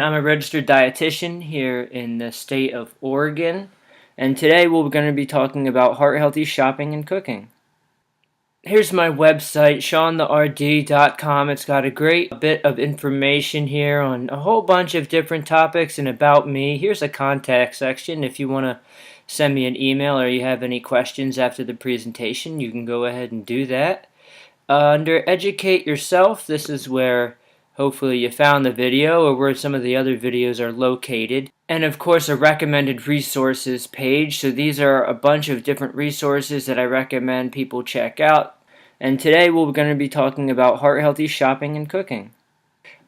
I'm a registered dietitian here in the state of Oregon, and today we're going to be talking about heart-healthy shopping and cooking. Here's my website, SeanTheRD.com. It's got a great bit of information here on a whole bunch of different topics and about me. Here's a contact section if you want to send me an email or you have any questions after the presentation. You can go ahead and do that. Under Educate Yourself, this is where hopefully you found the video or where some of the other videos are located. And of course a recommended resources page. So these are a bunch of different resources that I recommend people check out. And today we're going to be talking about heart-healthy shopping and cooking.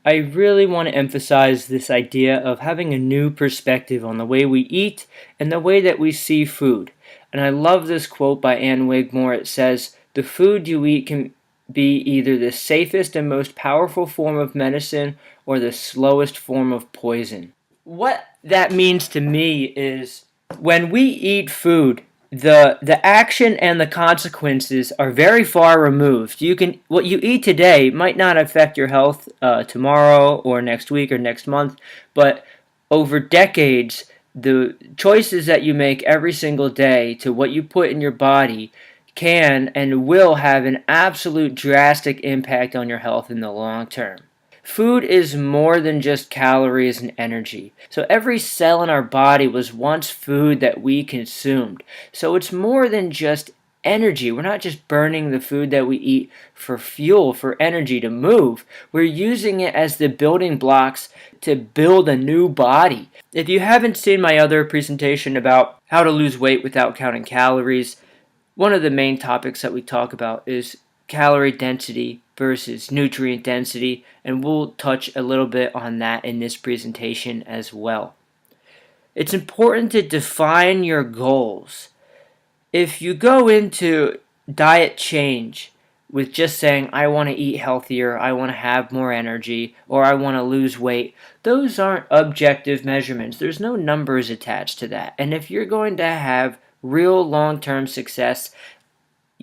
I really want to emphasize this idea of having a new perspective on the way we eat and the way that we see food. And I love this quote by Ann Wigmore. It says, "The food you eat can be either the safest and most powerful form of medicine or the slowest form of poison." What that means to me is when we eat food, the action and the consequences are very far removed. What you eat today might not affect your health tomorrow or next week or next month, but over decades, the choices that you make every single day to what you put in your body can and will have an absolute drastic impact on your health in the long term. Food is more than just calories and energy. So every cell in our body was once food that we consumed. So it's more than just energy. We're not just burning the food that we eat for fuel, for energy to move. We're using it as the building blocks to build a new body. If you haven't seen my other presentation about how to lose weight without counting calories, one of the main topics that we talk about is calorie density versus nutrient density, and we'll touch a little bit on that in this presentation as well. It's important to define your goals. If you go into diet change with just saying, I want to eat healthier, I want to have more energy, or I want to lose weight, those aren't objective measurements. There's no numbers attached to that. And if you're going to have real long-term success,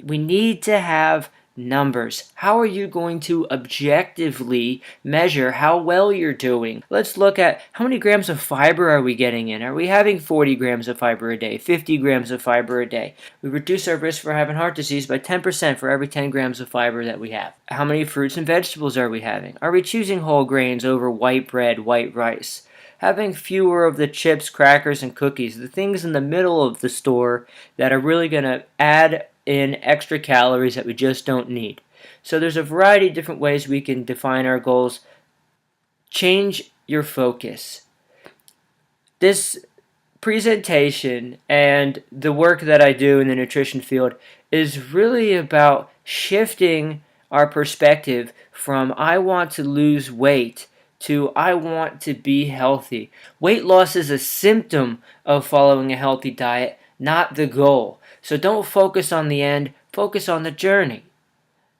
we need to have numbers. How are you going to objectively measure how well you're doing? Let's look at how many grams of fiber are we getting in? Are we having 40 grams of fiber a day, 50 grams of fiber a day? We reduce our risk for having heart disease by 10% for every 10 grams of fiber that we have. How many fruits and vegetables are we having? Are we choosing whole grains over white bread, white rice? Having fewer of the chips, crackers, and cookies, the things in the middle of the store that are really going to add in extra calories that we just don't need. So there's a variety of different ways we can define our goals. Change your focus. This presentation and the work that I do in the nutrition field is really about shifting our perspective from I want to lose weight to I want to be healthy. Weight loss is a symptom of following a healthy diet, not the goal. So don't focus on the end, focus on the journey.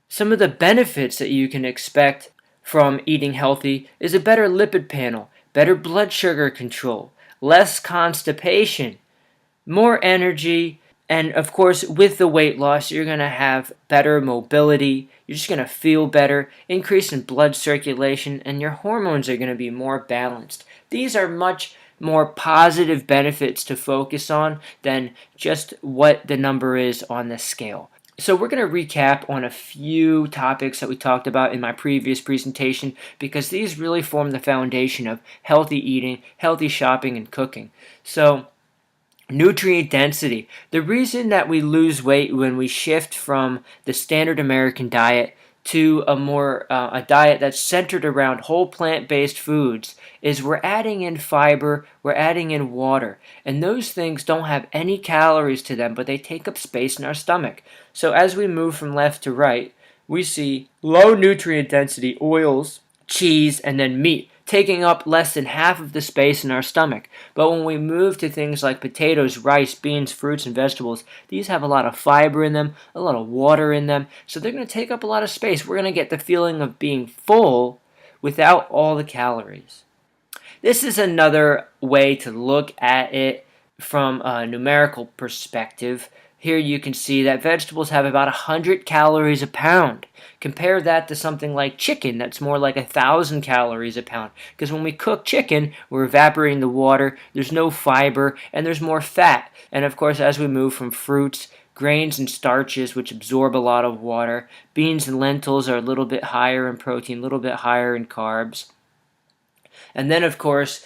Some of the benefits that you can expect from eating healthy is a better lipid panel, better blood sugar control, less constipation, more energy, and of course with the weight loss you're going to have better mobility, you're just going to feel better, increase in blood circulation, and your hormones are going to be more balanced. These are much more positive benefits to focus on than just what the number is on the scale. So we're going to recap on a few topics that we talked about in my previous presentation because these really form the foundation of healthy eating, healthy shopping, and cooking. So nutrient density. The reason that we lose weight when we shift from the standard American diet to a diet that's centered around whole plant-based foods is we're adding in fiber, we're adding in water, and those things don't have any calories to them, but they take up space in our stomach. So as we move from left to right, we see low nutrient density oils, cheese, and then meat, taking up less than half of the space in our stomach. But when we move to things like potatoes, rice, beans, fruits, and vegetables, these have a lot of fiber in them, a lot of water in them, so they're going to take up a lot of space. We're going to get the feeling of being full without all the calories. This is another way to look at it from a numerical perspective. Here you can see that vegetables have about 100 calories a pound. Compare that to something like chicken that's more like 1,000 calories a pound. Because when we cook chicken, we're evaporating the water, there's no fiber, and there's more fat. And of course, as we move from fruits, grains and starches, which absorb a lot of water, beans and lentils are a little bit higher in protein, a little bit higher in carbs. And then, of course,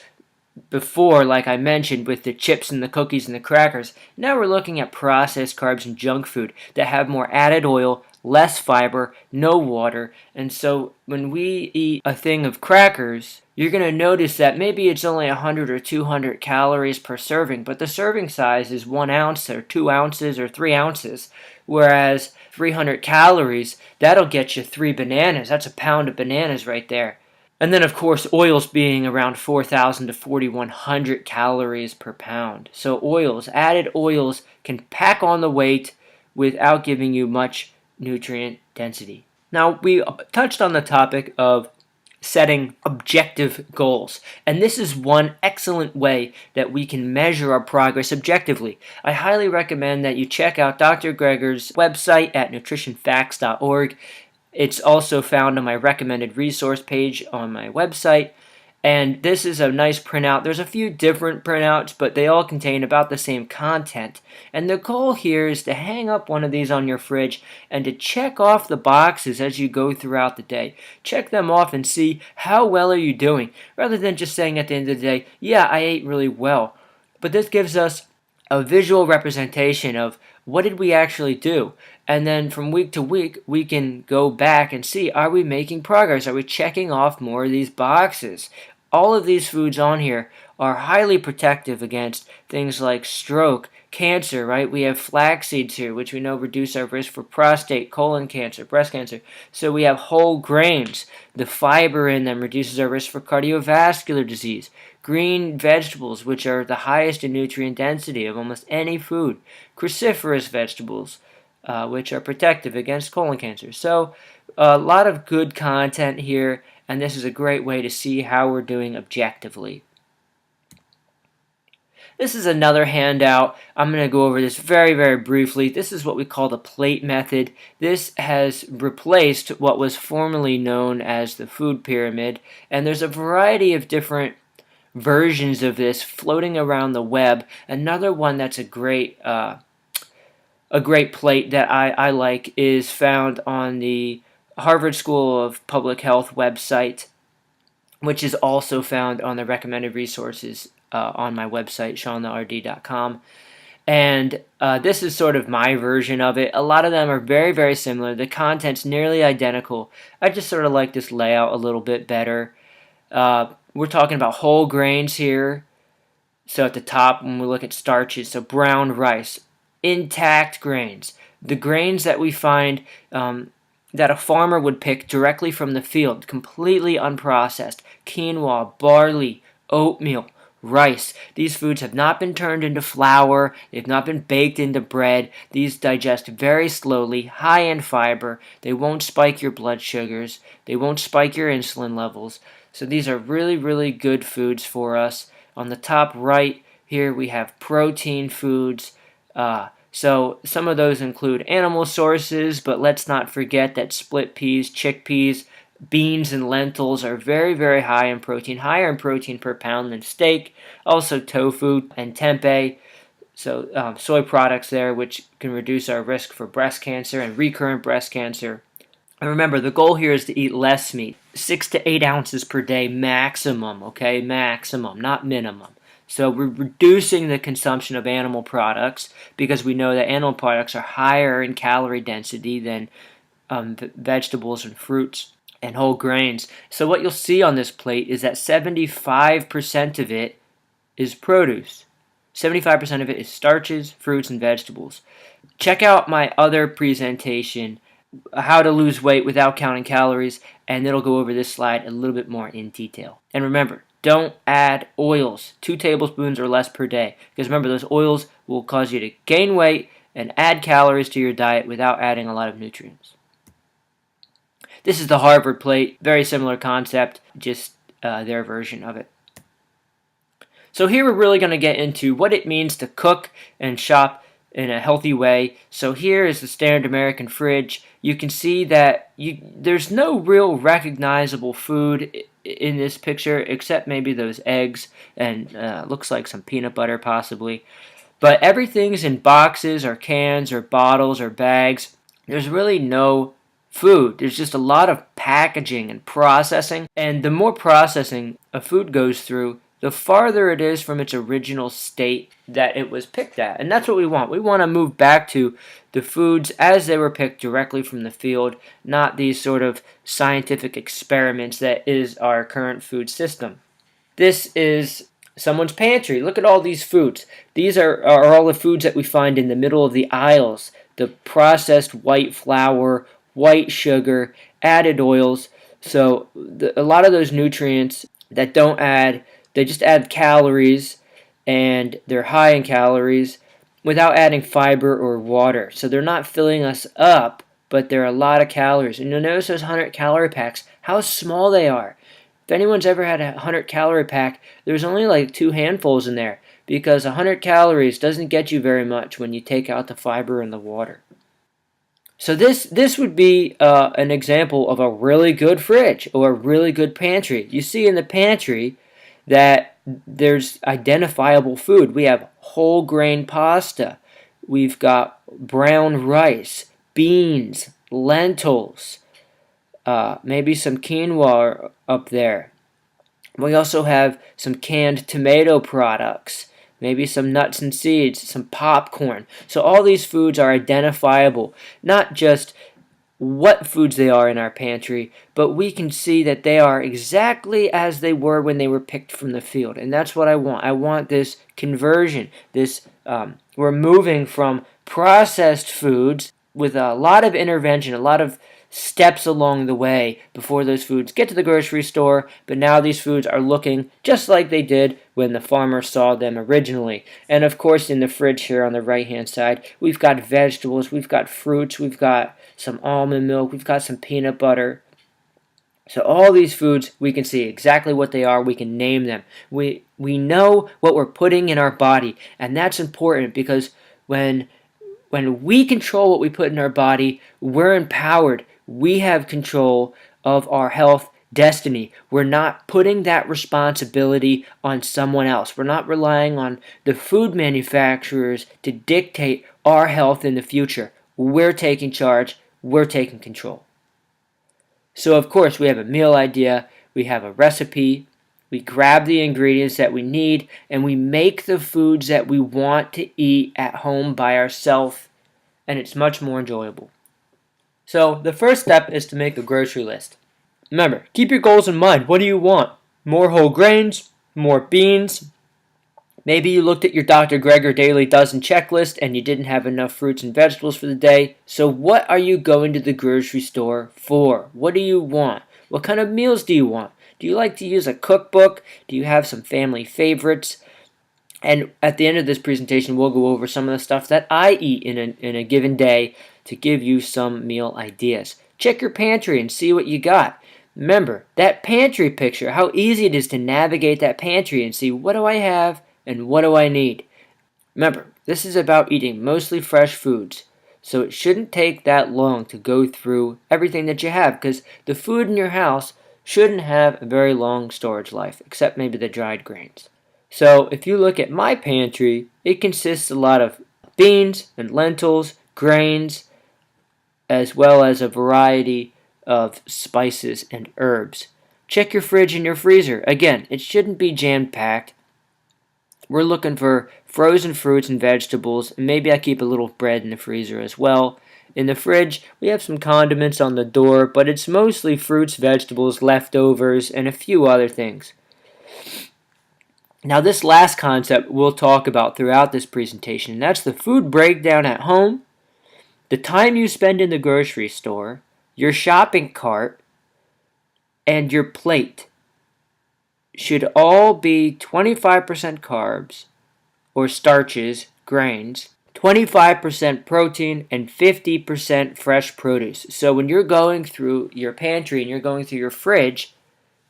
before, like I mentioned, with the chips and the cookies and the crackers, now we're looking at processed carbs and junk food that have more added oil, less fiber, no water. And so when we eat a thing of crackers, you're going to notice that maybe it's only 100 or 200 calories per serving, but the serving size is 1 ounce or 2 ounces or 3 ounces. Whereas 300 calories, that'll get you 3 bananas. That's a pound of bananas right there. And then, of course, oils being around 4,000 to 4,100 calories per pound. So oils, added oils, can pack on the weight without giving you much nutrient density. Now, we touched on the topic of setting objective goals. And this is one excellent way that we can measure our progress objectively. I highly recommend that you check out Dr. Greger's website at nutritionfacts.org. It's also found on my recommended resource page on my website. And this is a nice printout. There's a few different printouts, but they all contain about the same content. And the goal here is to hang up one of these on your fridge and to check off the boxes as you go throughout the day. Check them off and see how well are you doing, rather than just saying at the end of the day, yeah, I ate really well. But this gives us a visual representation of what did we actually do. And then from week to week, we can go back and see, are we making progress? Are we checking off more of these boxes? All of these foods on here are highly protective against things like stroke, cancer, right? We have flax seeds here, which we know reduce our risk for prostate, colon cancer, breast cancer. So we have whole grains. The fiber in them reduces our risk for cardiovascular disease. Green vegetables, which are the highest in nutrient density of almost any food. Cruciferous vegetables, which are protective against colon cancer. So a lot of good content here, and this is a great way to see how we're doing objectively. This is another handout. I'm going to go over this very, very briefly. This is what we call the plate method. This has replaced what was formerly known as the food pyramid, and there's a variety of different versions of this floating around the web. Another one that's a great plate that I like is found on the Harvard School of Public Health website, which is also found on the recommended resources on my website, SeanTheRD.com. And this is sort of my version of it. A lot of them are very, very similar. The content's nearly identical. I just sort of like this layout a little bit better. We're talking about whole grains here. So at the top, when we look at starches, so brown rice, intact grains, the grains that we find that a farmer would pick directly from the field, completely unprocessed, quinoa, barley, oatmeal, rice. These foods have not been turned into flour. They've not been baked into bread. These digest very slowly, high in fiber. They won't spike your blood sugars. They won't spike your insulin levels. So these are really, really good foods for us. On the top right here, we have protein foods. So some of those include animal sources, but let's not forget that split peas, chickpeas, beans, and lentils are very, very high in protein, higher in protein per pound than steak. Also tofu and tempeh, so soy products there, which can reduce our risk for breast cancer and recurrent breast cancer. And remember, the goal here is to eat less meat, 6 to 8 ounces per day maximum, okay? Maximum, not minimum. So we're reducing the consumption of animal products because we know that animal products are higher in calorie density than vegetables and fruits and whole grains. So what you'll see on this plate is that 75% of it is produce. 75% of it is starches, fruits, and vegetables. Check out my other presentation, How to Lose Weight Without Counting Calories, and it'll go over this slide a little bit more in detail. And remember, don't add oils, 2 tablespoons or less per day, because remember, those oils will cause you to gain weight and add calories to your diet without adding a lot of nutrients. This is the Harvard plate, very similar concept, just their version of it. So here we're really going to get into what it means to cook and shop in a healthy way. So here is the standard American fridge. You can see that there's no real recognizable food in this picture except maybe those eggs and looks like some peanut butter possibly. But everything's in boxes or cans or bottles or bags. There's really no food. There's just a lot of packaging and processing. And the more processing a food goes through, the farther it is from its original state that it was picked at. And that's what we want. We want to move back to the foods as they were picked directly from the field, not these sort of scientific experiments that is our current food system. This is someone's pantry. Look at all these foods. These are all the foods that we find in the middle of the aisles. The processed white flour, white sugar, added oils. So a lot of those nutrients that don't add, they just add calories, and they're high in calories without adding fiber or water. So they're not filling us up, but they're a lot of calories. And you'll notice those 100-calorie packs, how small they are. If anyone's ever had a 100-calorie pack, there's only like 2 handfuls in there because 100 calories doesn't get you very much when you take out the fiber and the water. So this would be an example of a really good fridge or a really good pantry. You see in the pantry that there's identifiable food. We have whole grain pasta. We've got brown rice, beans, lentils, maybe some quinoa up there. We also have some canned tomato products, maybe some nuts and seeds, some popcorn. So all these foods are identifiable, not just what foods they are in our pantry, but we can see that they are exactly as they were when they were picked from the field. And that's what I want. I want this conversion, we're moving from processed foods with a lot of intervention, a lot of steps along the way before those foods get to the grocery store, but now these foods are looking just like they did when the farmer saw them originally. And of course in the fridge here on the right hand side, we've got vegetables, we've got fruits, we've got some almond milk, we've got some peanut butter. So all these foods, we can see exactly what they are, we can name them. We know what we're putting in our body, and that's important because when we control what we put in our body, we're empowered. We have control of our health destiny. We're not putting that responsibility on someone else. We're not relying on the food manufacturers to dictate our health in the future. We're taking charge. We're taking control. So of course we have a meal idea. We have a recipe. We grab the ingredients that we need and we make the foods that we want to eat at home by ourselves, and it's much more enjoyable. So the first step is to make a grocery list. Remember, keep your goals in mind. What do you want? More whole grains? More beans? Maybe you looked at your Dr. Greger Daily Dozen checklist and you didn't have enough fruits and vegetables for the day. So what are you going to the grocery store for? What do you want? What kind of meals do you want? Do you like to use a cookbook? Do you have some family favorites? And at the end of this presentation, we'll go over some of the stuff that I eat in a given day to give you some meal ideas. Check your pantry and see what you got. Remember, that pantry picture, how easy it is to navigate that pantry and see what do I have and what do I need. Remember, this is about eating mostly fresh foods, so it shouldn't take that long to go through everything that you have because the food in your house shouldn't have a very long storage life, except maybe the dried grains. So if you look at my pantry, it consists a lot of beans and lentils, grains, as well as a variety of spices and herbs. Check your fridge and your freezer. Again, it shouldn't be jam-packed. We're looking for frozen fruits and vegetables, and maybe I keep a little bread in the freezer as well. In the fridge, we have some condiments on the door, but it's mostly fruits, vegetables, leftovers, and a few other things. Now this last concept we'll talk about throughout this presentation, and that's the food breakdown at home, the time you spend in the grocery store, your shopping cart, and your plate should all be 25% carbs or starches, grains, 25% protein, and 50% fresh produce. So when you're going through your pantry and you're going through your fridge,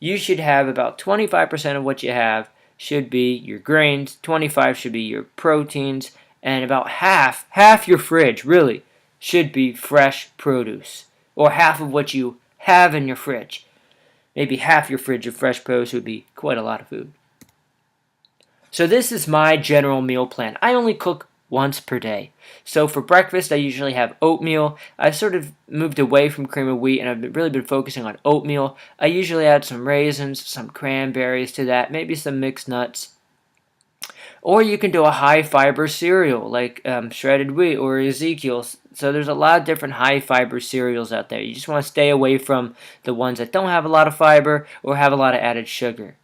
you should have about 25% of what you have should be your grains, 25 should be your proteins, and about half your fridge really should be fresh produce, or half of what you have in your fridge. Maybe half your fridge of fresh produce would be quite a lot of food. So this is my general meal plan. I only cook once per day. So for breakfast, I usually have oatmeal. I sort of moved away from cream of wheat, and I've really been focusing on oatmeal. I usually add some raisins, some cranberries to that, maybe some mixed nuts. Or you can do a high fiber cereal like shredded wheat or Ezekiel. So there's a lot of different high fiber cereals out there. You just want to stay away from the ones that don't have a lot of fiber or have a lot of added sugar.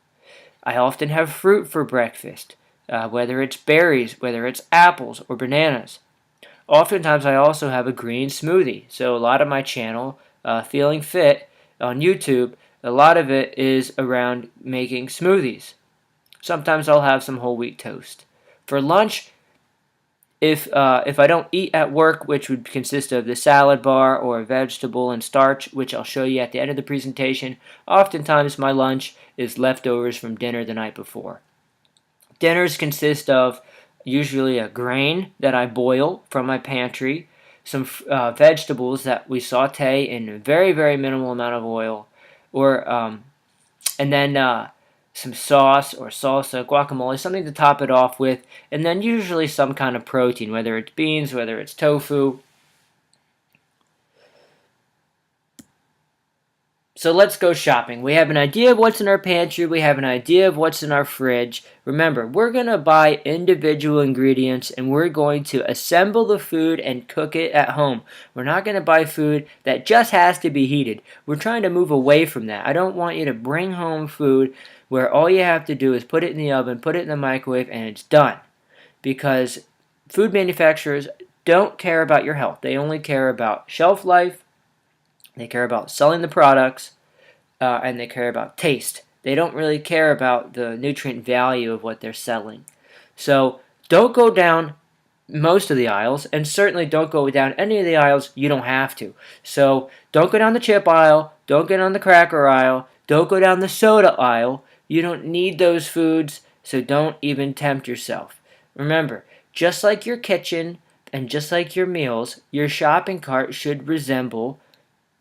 I often have fruit for breakfast, whether it's berries, whether it's apples or bananas. Oftentimes I also have a green smoothie. So a lot of my channel, Feeling Fit on YouTube, a lot of it is around making smoothies. Sometimes I'll have some whole wheat toast. For lunch, if I don't eat at work, which would consist of the salad bar or a vegetable and starch, which I'll show you at the end of the presentation, oftentimes my lunch is leftovers from dinner the night before. Dinners consist of usually a grain that I boil from my pantry, some vegetables that we saute in a very, very minimal amount of oil, or and then some sauce or salsa, guacamole, something to top it off with, and then usually some kind of protein, whether it's beans, whether it's tofu. So let's go shopping. We have an idea of what's in our pantry. We have an idea of what's in our fridge. Remember, we're going to buy individual ingredients and we're going to assemble the food and cook it at home. We're not going to buy food that just has to be heated. We're trying to move away from that. I don't want you to bring home food where all you have to do is put it in the oven, put it in the microwave, and it's done. Because food manufacturers don't care about your health. They only care about shelf life. They care about selling the products, and they care about taste. They don't really care about the nutrient value of what they're selling. So don't go down most of the aisles, and certainly don't go down any of the aisles you don't have to. So don't go down the chip aisle, don't go down the cracker aisle, don't go down the soda aisle. You don't need those foods, so don't even tempt yourself. Remember, just like your kitchen and just like your meals, your shopping cart should resemble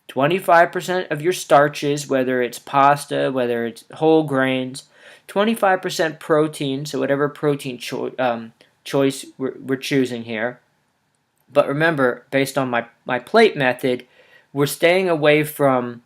25% of your starches, whether it's pasta, whether it's whole grains, 25% protein, so whatever protein choice we're choosing here. But remember, based on my plate method, we're staying away from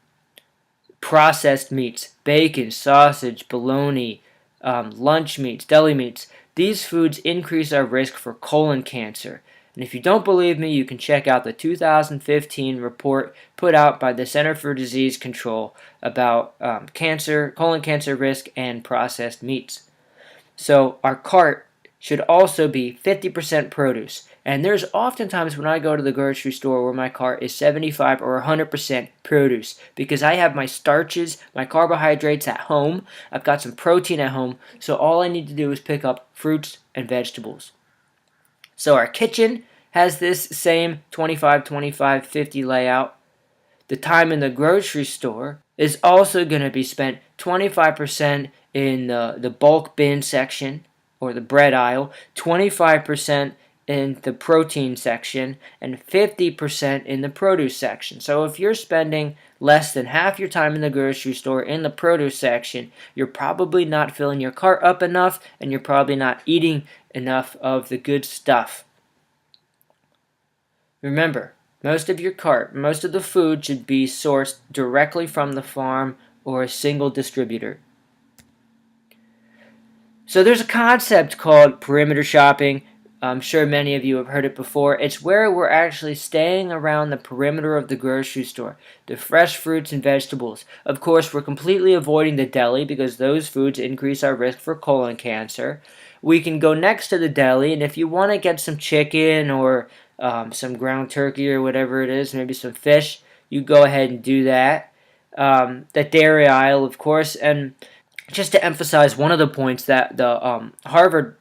processed meats, bacon, sausage, bologna, lunch meats, deli meats. These foods increase our risk for colon cancer. And if you don't believe me, you can check out the 2015 report put out by the Center for Disease Control about colon cancer risk and processed meats. So our cart should also be 50% produce. And there's oftentimes when I go to the grocery store where my cart is 75 or 100% produce because I have my starches, my carbohydrates at home. I've got some protein at home. So all I need to do is pick up fruits and vegetables. So our kitchen has this same 25, 25, 50 layout. The time in the grocery store is also going to be spent 25% in the bulk bin section or the bread aisle, 25% in the protein section, and 50% in the produce section. So if you're spending less than half your time in the grocery store in the produce section, you're probably not filling your cart up enough, and you're probably not eating enough of the good stuff. Remember, most of the food should be sourced directly from the farm or a single distributor. So there's a concept called perimeter shopping. I'm sure many of you have heard it before. It's where we're actually staying around the perimeter of the grocery store, the fresh fruits and vegetables. Of course, we're completely avoiding the deli because those foods increase our risk for colon cancer. We can go next to the deli, and if you want to get some chicken or some ground turkey or whatever it is, maybe some fish, you go ahead and do that. The dairy aisle, of course, and just to emphasize one of the points that the Harvard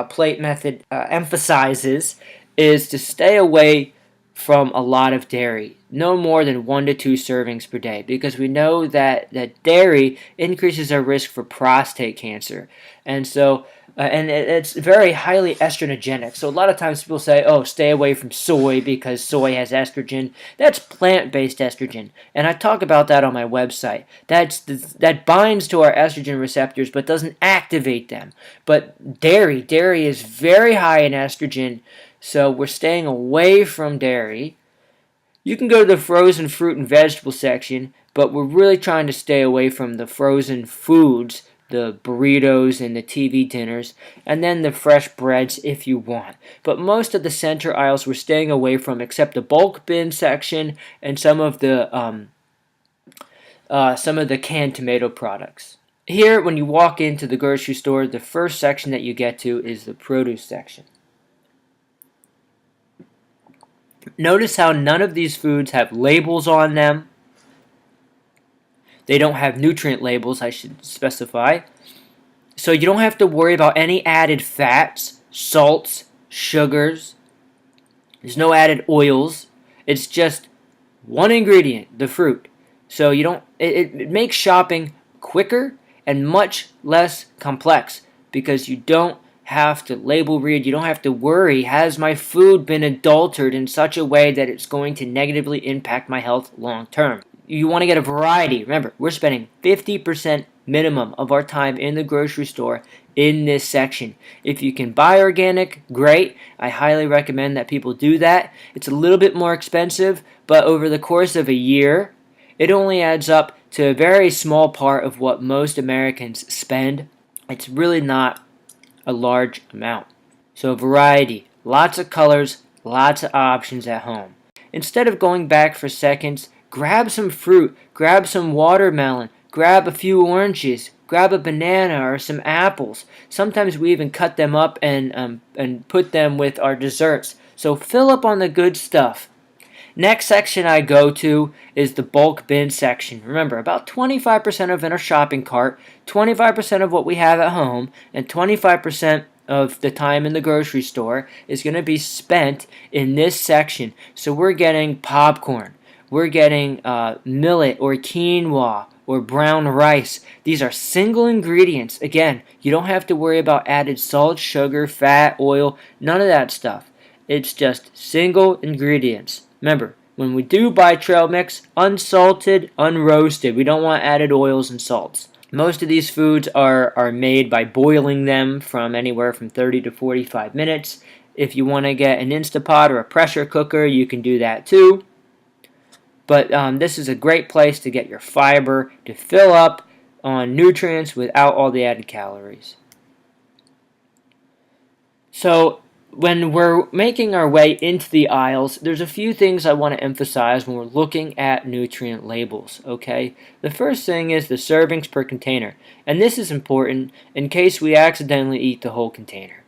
plate method emphasizes is to stay away from a lot of dairy, no more than 1 to 2 servings per day, because we know that dairy increases our risk for prostate cancer. And so it's very highly estrogenic. So a lot of times people say, oh, stay away from soy because soy has estrogen. That's plant-based estrogen, and I talk about that on my website. That binds to our estrogen receptors but doesn't activate them. But dairy is very high in estrogen, so we're staying away from dairy. You can go to the frozen fruit and vegetable section, but we're really trying to stay away from the frozen foods, the burritos and the TV dinners, and then the fresh breads if you want. But most of the center aisles we're staying away from, except the bulk bin section and some of the canned tomato products. Here, when you walk into the grocery store, the first section that you get to is the produce section. Notice how none of these foods have labels on them. They don't have nutrient labels, I should specify. So you don't have to worry about any added fats, salts, sugars. There's no added oils. It's just one ingredient, the fruit. So you don't. It makes shopping quicker and much less complex because you don't have to label read. You don't have to worry, has my food been adulterated in such a way that it's going to negatively impact my health long term? You want to get a variety. Remember, we're spending 50% minimum of our time in the grocery store in this section. If you can buy organic, great. I highly recommend that people do that. It's a little bit more expensive, but over the course of a year, it only adds up to a very small part of what most Americans spend. It's really not a large amount. So variety, lots of colors, lots of options at home. Instead of going back for seconds, grab some fruit, grab some watermelon, grab a few oranges, grab a banana or some apples. Sometimes we even cut them up and put them with our desserts. So fill up on the good stuff. Next section I go to is the bulk bin section. Remember, about 25% of in our shopping cart, 25% of what we have at home, and 25% of the time in the grocery store is going to be spent in this section. So we're getting popcorn, we're getting millet or quinoa or brown rice. These are single ingredients. Again, you don't have to worry about added salt, sugar, fat, oil, none of that stuff. It's just single ingredients. Remember, when we do buy trail mix, unsalted, unroasted. We don't want added oils and salts. Most of these foods are made by boiling them from anywhere from 30 to 45 minutes. If you want to get an Instapot or a pressure cooker, you can do that too. But this is a great place to get your fiber, to fill up on nutrients without all the added calories. So when we're making our way into the aisles, there's a few things I want to emphasize when we're looking at nutrient labels, okay? The first thing is the servings per container, and this is important in case we accidentally eat the whole container.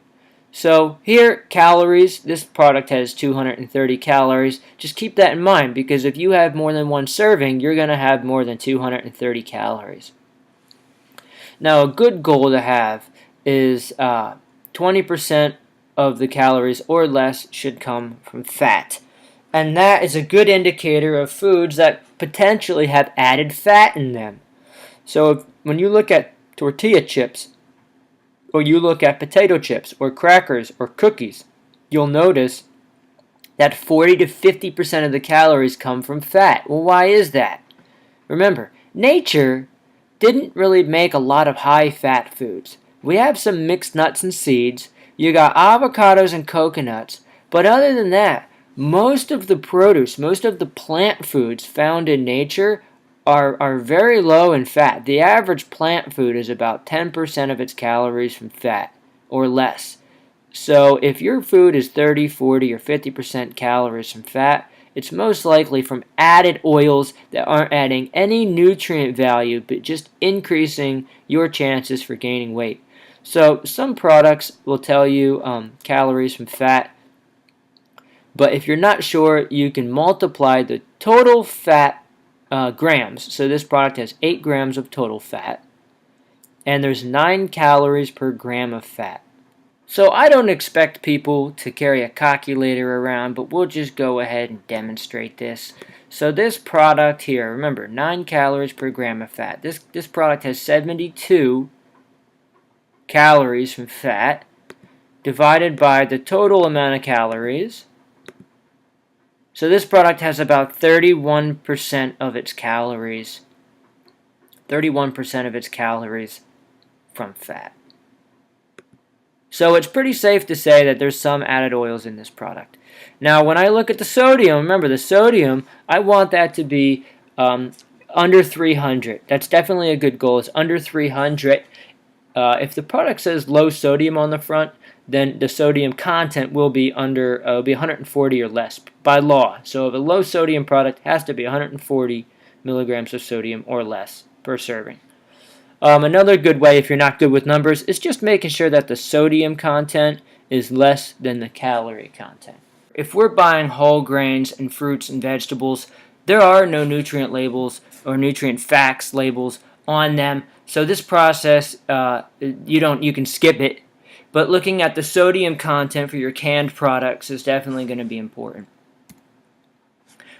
So here, calories, this product has 230 calories. Just keep that in mind because if you have more than one serving, you're going to have more than 230 calories. Now, a good goal to have is 20% of the calories or less should come from fat. And that is a good indicator of foods that potentially have added fat in them. So when you look at tortilla chips, or you look at potato chips, or crackers, or cookies, you'll notice that 40 to 50% of the calories come from fat. Well, why is that? Remember, nature didn't really make a lot of high-fat foods. We have some mixed nuts and seeds. You got avocados and coconuts, but other than that, most of the produce, most of the plant foods found in nature are very low in fat. The average plant food is about 10% of its calories from fat or less. So if your food is 30, 40, or 50% calories from fat, it's most likely from added oils that aren't adding any nutrient value but just increasing your chances for gaining weight. So some products will tell you calories from fat, but if you're not sure, you can multiply the total fat grams. So this product has 8 grams of total fat, and there's 9 calories per gram of fat. So I don't expect people to carry a calculator around, but we'll just go ahead and demonstrate this. So this product here, remember, 9 calories per gram of fat. This product has 72 calories from fat divided by the total amount of calories. So this product has about 31% of its calories. 31% of its calories from fat. So it's pretty safe to say that there's some added oils in this product. Now, when I look at the sodium, remember the sodium, I want that to be under 300. That's definitely a good goal. It's under 300. If the product says low sodium on the front, then the sodium content will be under be 140 or less by law. So if a low sodium product has to be 140 milligrams of sodium or less per serving. Another good way, if you're not good with numbers, is just making sure that the sodium content is less than the calorie content. If we're buying whole grains and fruits and vegetables, there are no nutrient labels or nutrient facts labels on them. So this process, you can skip it. But looking at the sodium content for your canned products is definitely going to be important.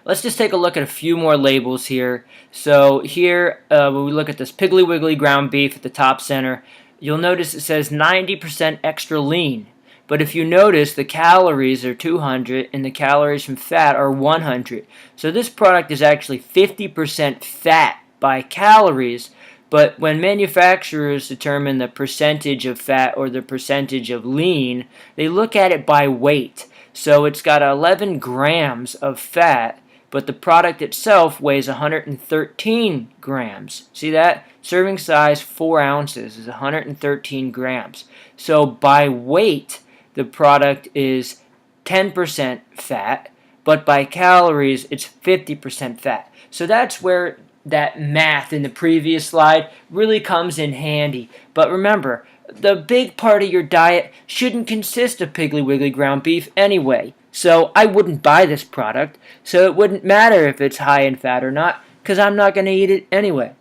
Let's just take a look at a few more labels here. So here, when we look at this Piggly Wiggly ground beef at the top center, you'll notice it says 90% extra lean. But if you notice, the calories are 200 and the calories from fat are 100. So this product is actually 50% fat by calories. But when manufacturers determine the percentage of fat or the percentage of lean, they look at it by weight. So it's got 11 grams of fat, but the product itself weighs 113 grams. See that? Serving size 4 ounces is 113 grams. So by weight, the product is 10% fat, but by calories, it's 50% fat. So that's where that math in the previous slide really comes in handy. But remember, the big part of your diet shouldn't consist of Piggly Wiggly ground beef anyway. So I wouldn't buy this product, so it wouldn't matter if it's high in fat or not, because I'm not going to eat it anyway.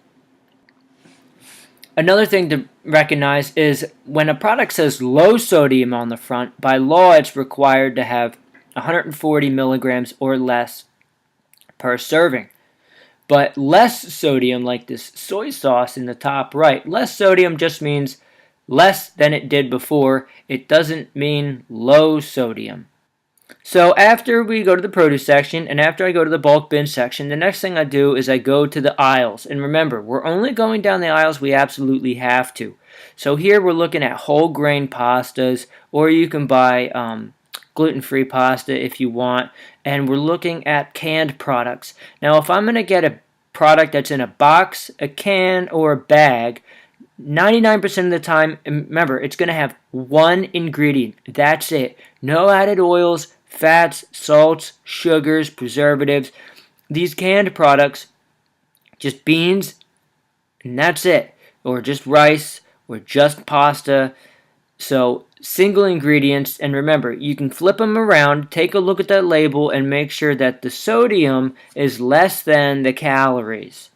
Another thing to recognize is when a product says low sodium on the front, by law it's required to have 140 milligrams or less per serving. But less sodium, like this soy sauce in the top right, less sodium just means less than it did before. It doesn't mean low sodium. So after we go to the produce section and after I go to the bulk bin section, the next thing I do is I go to the aisles. And remember, we're only going down the aisles we absolutely have to. So here we're looking at whole grain pastas, or you can buy gluten-free pasta if you want. And we're looking at canned products. Now if I'm going to get a product that's in a box, a can, or a bag, 99% of the time, remember, it's going to have one ingredient. That's it. No added oils, fats, salts, sugars, preservatives. These canned products, just beans, and that's it. Or just rice, or just pasta. So, single ingredients, and remember, you can flip them around, take a look at that label, and make sure that the sodium is less than the calories.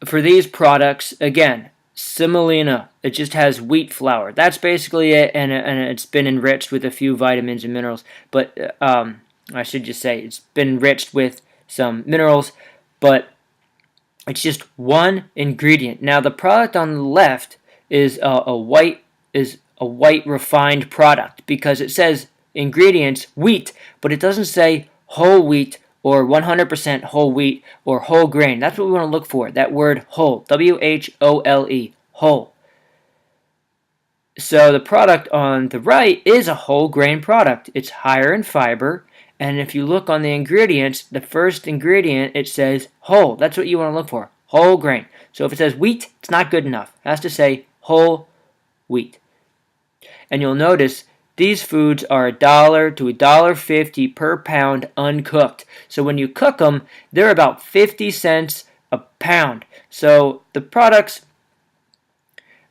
For these products, again, semolina, it just has wheat flour. That's basically it, and it's been enriched with a few vitamins and minerals. But I should just say it's been enriched with some minerals, but it's just one ingredient. Now the product on the left is a white refined product because it says ingredients wheat, but it doesn't say whole wheat or 100% whole wheat, or whole grain. That's what we want to look for, that word whole, W-H-O-L-E, whole. So the product on the right is a whole grain product. It's higher in fiber, and if you look on the ingredients, the first ingredient, it says whole. That's what you want to look for, whole grain. So if it says wheat, it's not good enough. It has to say whole wheat. And you'll notice these foods are $1 to $1.50 per pound uncooked. So when you cook them, they're about 50 cents a pound. So the products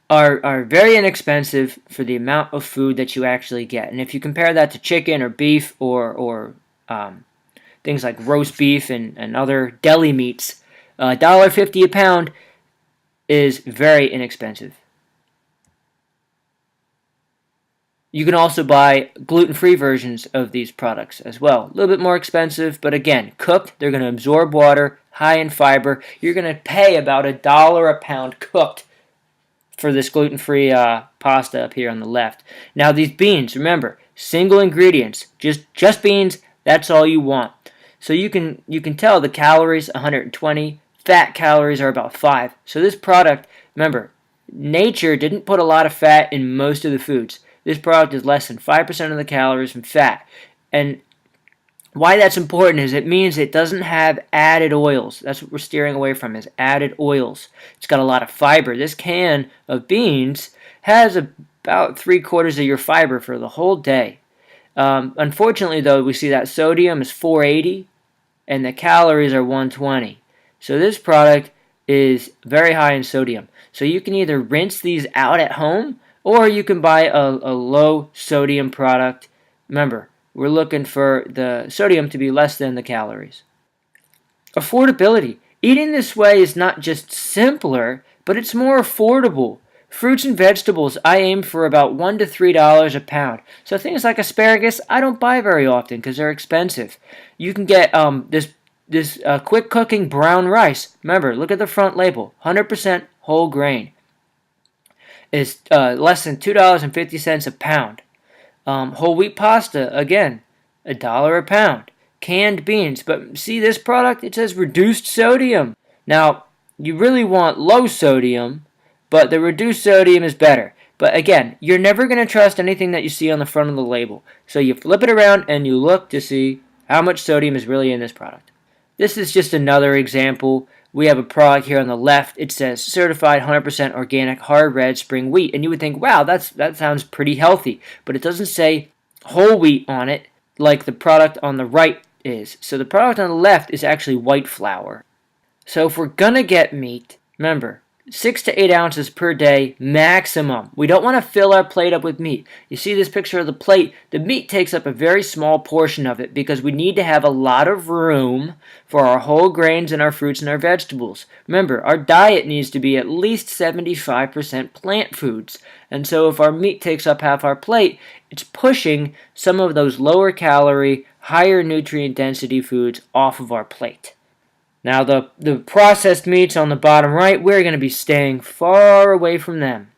are very inexpensive for the amount of food that you actually get. And if you compare that to chicken or beef or things like roast beef and other deli meats, $1.50 a pound is very inexpensive. You can also buy gluten-free versions of these products as well. A little bit more expensive, but again, cooked, they're going to absorb water, high in fiber. You're going to pay about $1 a pound cooked for this gluten-free pasta up here on the left. Now these beans, remember, single ingredients, just beans, that's all you want. So you can tell the calories 120, fat calories are about 5. So this product, remember, nature didn't put a lot of fat in most of the foods. This product is less than 5% of the calories from fat. And why that's important is it means it doesn't have added oils. That's what we're steering away from, is added oils. It's got a lot of fiber. This can of beans has about 3/4 of your fiber for the whole day. Unfortunately, though, we see that sodium is 480 and the calories are 120. So this product is very high in sodium. So you can either rinse these out at home or you can buy a low sodium product. Remember, we're looking for the sodium to be less than the calories. Affordability. Eating this way is not just simpler, but it's more affordable. Fruits and vegetables, I aim for about $1 to $3 a pound. So things like asparagus, I don't buy very often because they're expensive. You can get this quick cooking brown rice. Remember, look at the front label, 100% whole grain. Is less than $2.50 a pound. Whole wheat pasta, again, $1 a pound. Canned beans, but see this product? It says reduced sodium. Now, you really want low sodium, but the reduced sodium is better. But again, you're never going to trust anything that you see on the front of the label. So you flip it around and you look to see how much sodium is really in this product. This is just another example. We have a product here on the left. It says certified 100% organic hard red spring wheat. And you would think, wow, that sounds pretty healthy. But it doesn't say whole wheat on it like the product on the right is. So the product on the left is actually white flour. So if we're going to get meat, remember, 6 to 8 ounces per day maximum. We don't want to fill our plate up with meat. You see this picture of the plate? The meat takes up a very small portion of it because we need to have a lot of room for our whole grains and our fruits and our vegetables. Remember, our diet needs to be at least 75% plant foods. And so if our meat takes up half our plate, it's pushing some of those lower calorie, higher nutrient density foods off of our plate. Now the processed meats on the bottom right, we're going to be staying far away from them.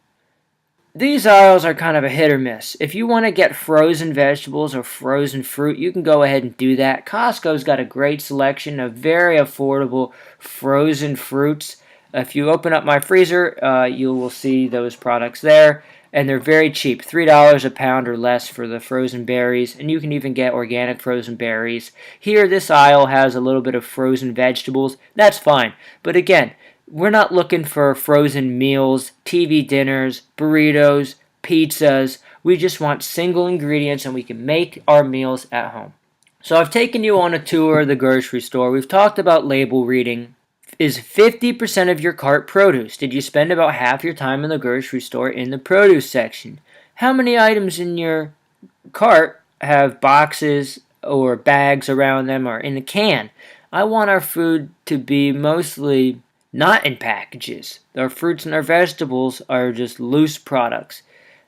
These aisles are kind of a hit or miss. If you want to get frozen vegetables or frozen fruit, you can go ahead and do that. Costco's got a great selection of very affordable frozen fruits. If you open up my freezer, you will see those products there. And they're very cheap, $3 a pound or less for the frozen berries, and you can even get organic frozen berries. Here, this aisle has a little bit of frozen vegetables. That's fine. But again, we're not looking for frozen meals, TV dinners, burritos, pizzas. We just want single ingredients, and we can make our meals at home. So I've taken you on a tour of the grocery store. We've talked about label reading. Is 50% of your cart produce? Did you spend about half your time in the grocery store in the produce section? How many items in your cart have boxes or bags around them or in a can? I want our food to be mostly not in packages. Our fruits and our vegetables are just loose products.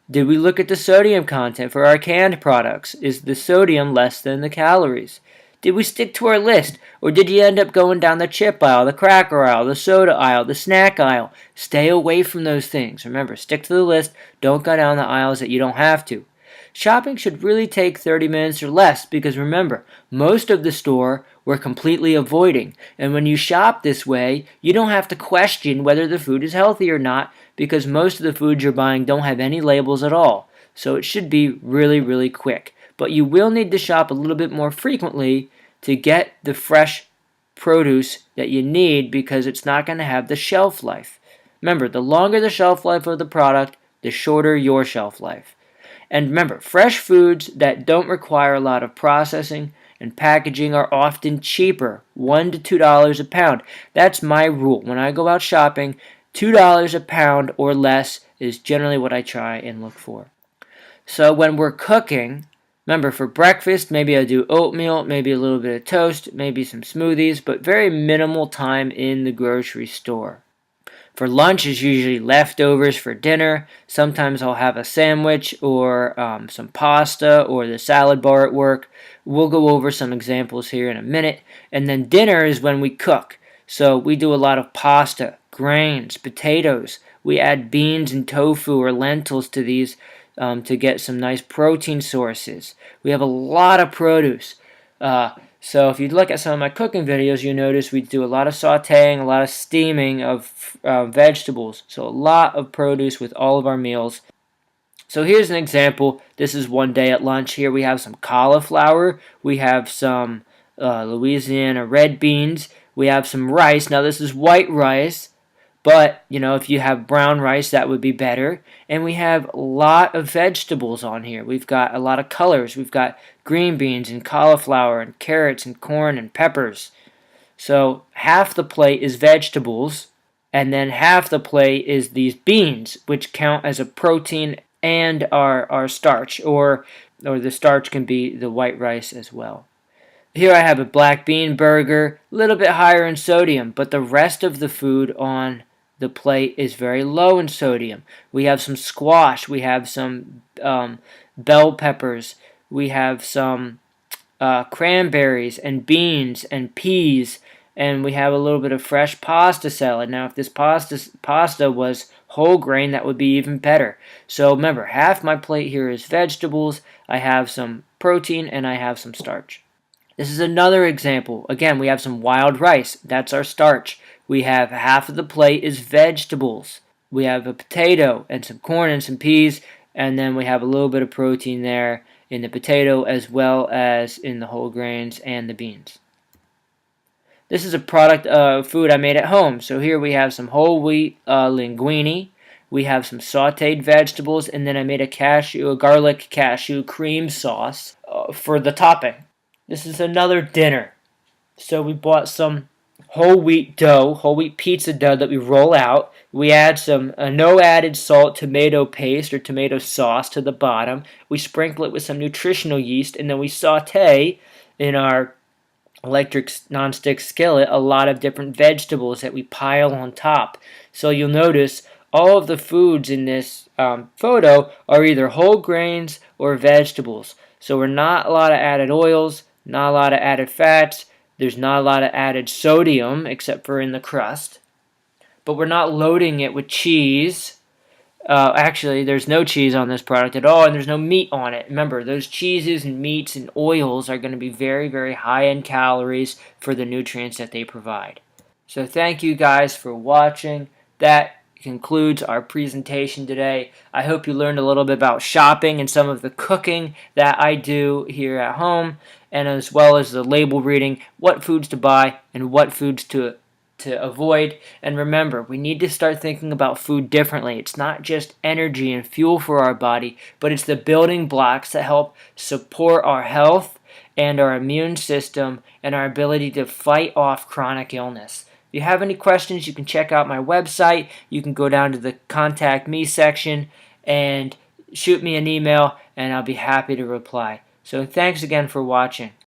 Did we look at the sodium content for our canned products? Is the sodium less than the calories? Did we stick to our list, or did you end up going down the chip aisle, the cracker aisle, the soda aisle, the snack aisle? Stay away from those things. Remember, stick to the list. Don't go down the aisles that you don't have to. Shopping should really take 30 minutes or less because remember, most of the store we're completely avoiding. And when you shop this way, you don't have to question whether the food is healthy or not because most of the foods you're buying don't have any labels at all. So it should be really, really quick. But you will need to shop a little bit more frequently to get the fresh produce that you need because it's not going to have the shelf life. Remember, the longer the shelf life of the product, the shorter your shelf life. And remember, fresh foods that don't require a lot of processing and packaging are often cheaper, $1 to $2 a pound. That's my rule. When I go out shopping, $2 a pound or less is generally what I try and look for. So when we're cooking, remember, for breakfast, maybe I do oatmeal, maybe a little bit of toast, maybe some smoothies, but very minimal time in the grocery store. For lunch is usually leftovers for dinner. Sometimes I'll have a sandwich or some pasta or the salad bar at work. We'll go over some examples here in a minute. And then dinner is when we cook. So we do a lot of pasta, grains, potatoes. We add beans and tofu or lentils to these to get some nice protein sources. We have a lot of produce. So if you look at some of my cooking videos, you notice we do a lot of sautéing, a lot of steaming of vegetables. So a lot of produce with all of our meals. So here's an example. This is one day at lunch. Here we have some cauliflower. We have some Louisiana red beans. We have some rice. Now this is white rice. But, if you have brown rice, that would be better. And we have a lot of vegetables on here. We've got a lot of colors. We've got green beans and cauliflower and carrots and corn and peppers. So half the plate is vegetables, and then half the plate is these beans, which count as a protein and our starch, or the starch can be the white rice as well. Here I have a black bean burger, a little bit higher in sodium, but the rest of the food on the plate is very low in sodium. We have some squash, we have some bell peppers, we have some cranberries and beans and peas, and we have a little bit of fresh pasta salad. Now if this pasta was whole grain, that would be even better. So remember, half my plate here is vegetables, I have some protein, and I have some starch. This is another example. Again, we have some wild rice. That's our starch. We have half of the plate is vegetables. We have a potato and some corn and some peas, and then we have a little bit of protein there in the potato as well as in the whole grains and the beans. This is a product of food I made at home. So here we have some whole wheat linguine. We have some sauteed vegetables, and then I made a garlic cashew cream sauce for the topping. This is another dinner. So we bought some whole wheat pizza dough that we roll out. We add some no added salt tomato paste or tomato sauce to the bottom. We sprinkle it with some nutritional yeast, and then we saute in our electric nonstick skillet a lot of different vegetables that we pile on top. So you'll notice all of the foods in this photo are either whole grains or vegetables. So we're not a lot of added oils, not a lot of added fats. There's not a lot of added sodium except for in the crust. But we're not loading it with cheese. Actually, there's no cheese on this product at all, and there's no meat on it. Remember, those cheeses and meats and oils are going to be very, very high in calories for the nutrients that they provide. So thank you guys for watching. That concludes our presentation today. I hope you learned a little bit about shopping and some of the cooking that I do here at home, and as well as the label reading, what foods to buy and what foods to avoid. And remember, we need to start thinking about food differently. It's not just energy and fuel for our body, but it's the building blocks that help support our health and our immune system and our ability to fight off chronic illness. If you have any questions, you can check out my website. You can go down to the Contact Me section and shoot me an email, and I'll be happy to reply. So thanks again for watching.